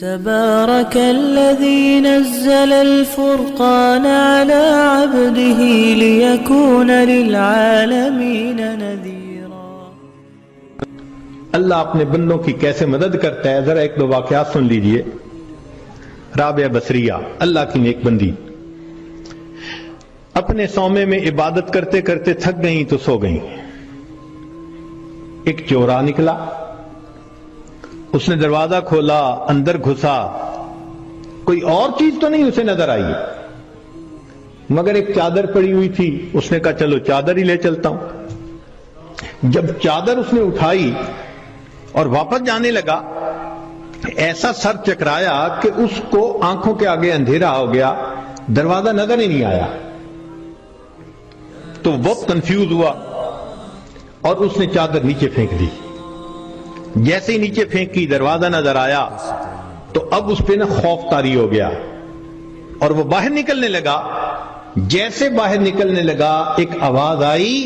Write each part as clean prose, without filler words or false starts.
تبارك الذي نزل الفرقان على عبده ليكون للعالمين نذيرا. اللہ اپنے بندوں کی کیسے مدد کرتا ہے، ذرا ایک دو واقعات سن لیجئے. رابعہ بصریہ اللہ کی نیک بندی اپنے صومعے میں عبادت کرتے کرتے تھک گئیں تو سو گئیں. ایک چورا نکلا، اس نے دروازہ کھولا، اندر گھسا، کوئی اور چیز تو نہیں اسے نظر آئی مگر ایک چادر پڑی ہوئی تھی. اس نے کہا چلو چادر ہی لے چلتا ہوں. جب چادر اس نے اٹھائی اور واپس جانے لگا، ایسا سر چکرایا کہ اس کو آنکھوں کے آگے اندھیرا ہو گیا، دروازہ نظر ہی نہیں آیا. تو بہت کنفیوز ہوا اور اس نے چادر نیچے پھینک دی. جیسے ہی نیچے پھینکی دروازہ نظر آیا تو اب اس پہ نا خوف طاری ہو گیا اور وہ باہر نکلنے لگا. جیسے باہر نکلنے لگا ایک آواز آئی،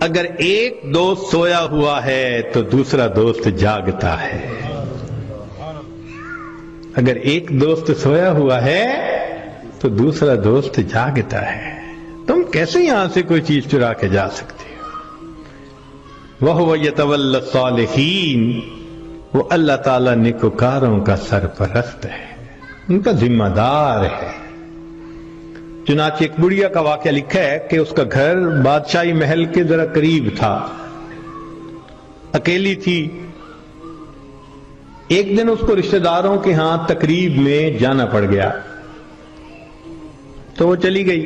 اگر ایک دوست سویا ہوا ہے تو دوسرا دوست جاگتا ہے. اگر ایک دوست سویا ہوا ہے تو دوسرا دوست جاگتا ہے. تم کیسے یہاں سے کوئی چیز چرا کے جا سکتے ہو؟ وَهُوَ يَتَوَلَّى الصَّالِحِينَ، وہ اللہ تعالیٰ نیکوکاروں کا سرپرست ہے، ان کا ذمہ دار ہے. چنانچہ ایک بڑھیا کا واقعہ لکھا ہے کہ اس کا گھر بادشاہی محل کے ذرا قریب تھا، اکیلی تھی. ایک دن اس کو رشتہ داروں کے ہاں تقریب میں جانا پڑ گیا تو وہ چلی گئی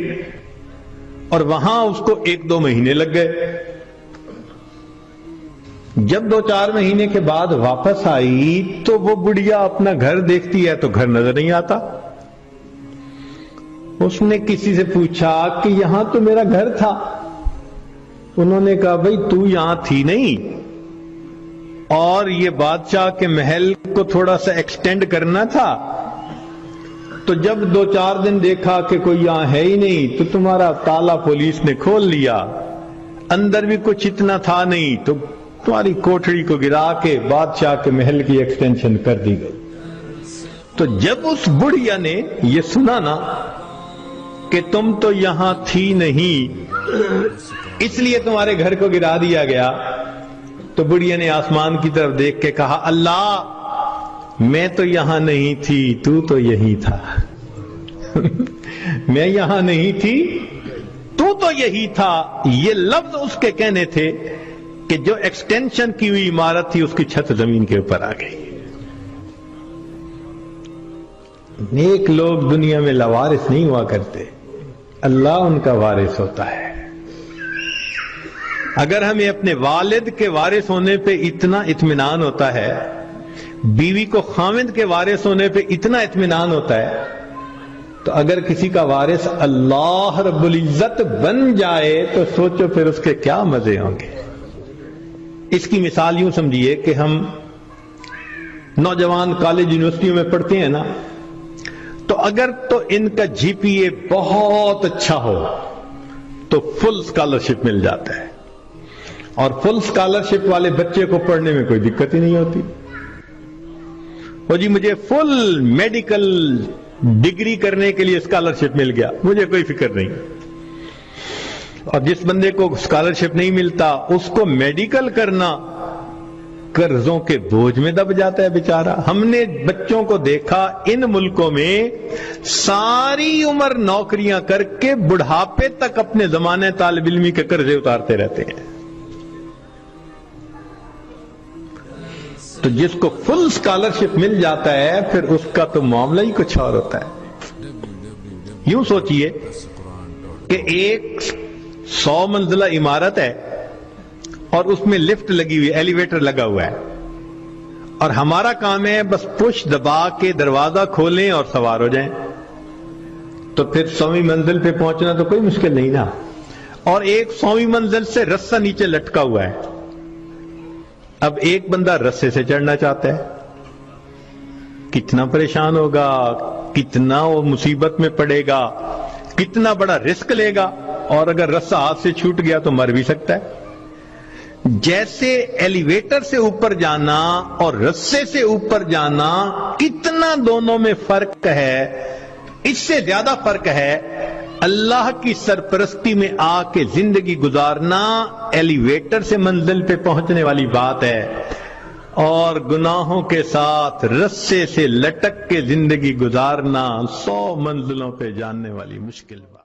اور وہاں اس کو 1-2 مہینے لگ گئے. جب 2-4 مہینے کے بعد واپس آئی تو وہ بڑھیا اپنا گھر دیکھتی ہے تو گھر نظر نہیں آتا. اس نے کسی سے پوچھا کہ یہاں تو میرا گھر تھا. انہوں نے کہا بھئی تو یہاں تھی نہیں، اور یہ بادشاہ کے محل کو تھوڑا سا ایکسٹینڈ کرنا تھا، تو جب 2-4 دن دیکھا کہ کوئی یہاں ہے ہی نہیں تو تمہارا تالا پولیس نے کھول لیا. اندر بھی کچھ اتنا تھا نہیں تو تمہاری کوٹھڑی کو گرا کے بادشاہ کے محل کی ایکسٹینشن کر دی گئی. تو جب اس بڑھیا نے یہ سنا نا کہ تم تو یہاں تھی نہیں اس لیے تمہارے گھر کو گرا دیا گیا، تو بڑھیا نے آسمان کی طرف دیکھ کے کہا اللہ میں تو یہاں نہیں تھی، تو یہی تھا. میں یہاں نہیں تھی، تو یہی تھا. یہ لفظ اس کے کہنے تھے کہ جو ایکسٹینشن کی ہوئی عمارت تھی اس کی چھت زمین کے اوپر آ گئی. نیک لوگ دنیا میں لاوارث نہیں ہوا کرتے، اللہ ان کا وارث ہوتا ہے. اگر ہمیں اپنے والد کے وارث ہونے پہ اتنا اطمینان ہوتا ہے، بیوی کو خاوند کے وارث ہونے پہ اتنا اطمینان ہوتا ہے، تو اگر کسی کا وارث اللہ رب العزت بن جائے تو سوچو پھر اس کے کیا مزے ہوں گے. اس کی مثال یوں سمجھیے کہ ہم نوجوان کالج یونیورسٹیوں میں پڑھتے ہیں نا، تو اگر تو ان کا جی پی اے بہت اچھا ہو تو فل اسکالرشپ مل جاتا ہے، اور فل اسکالرشپ والے بچے کو پڑھنے میں کوئی دقت ہی نہیں ہوتی. وہ جی مجھے فل میڈیکل ڈگری کرنے کے لیے اسکالرشپ مل گیا، مجھے کوئی فکر نہیں. اور جس بندے کو اسکالرشپ نہیں ملتا اس کو میڈیکل کرنا قرضوں کے بوجھ میں دب جاتا ہے بیچارہ. ہم نے بچوں کو دیکھا ان ملکوں میں ساری عمر نوکریاں کر کے بڑھاپے تک اپنے زمانے طالب علمی کے قرضے اتارتے رہتے ہیں. تو جس کو فل اسکالرشپ مل جاتا ہے پھر اس کا تو معاملہ ہی کچھ اور ہوتا ہے. یوں سوچئے کہ ایک 100 منزلہ عمارت ہے اور اس میں لفٹ لگی ہوئی، ایلیویٹر لگا ہوا ہے، اور ہمارا کام ہے بس پش دبا کے دروازہ کھولیں اور سوار ہو جائیں. تو پھر 100ویں منزل پہ پہنچنا تو کوئی مشکل نہیں نا. اور ایک 100ویں منزل سے رسہ نیچے لٹکا ہوا ہے. اب ایک بندہ رسے سے چڑھنا چاہتا ہے، کتنا پریشان ہوگا، کتنا وہ مصیبت میں پڑے گا، کتنا بڑا رسک لے گا، اور اگر رسہ ہاتھ سے چھوٹ گیا تو مر بھی سکتا ہے. جیسے ایلیویٹر سے اوپر جانا اور رسے سے اوپر جانا اتنا دونوں میں فرق ہے، اس سے زیادہ فرق ہے اللہ کی سرپرستی میں آ کے زندگی گزارنا ایلیویٹر سے منزل پہ پہنچنے والی بات ہے، اور گناہوں کے ساتھ رسے سے لٹک کے زندگی گزارنا 100 منزلوں پہ جاننے والی مشکل بات۔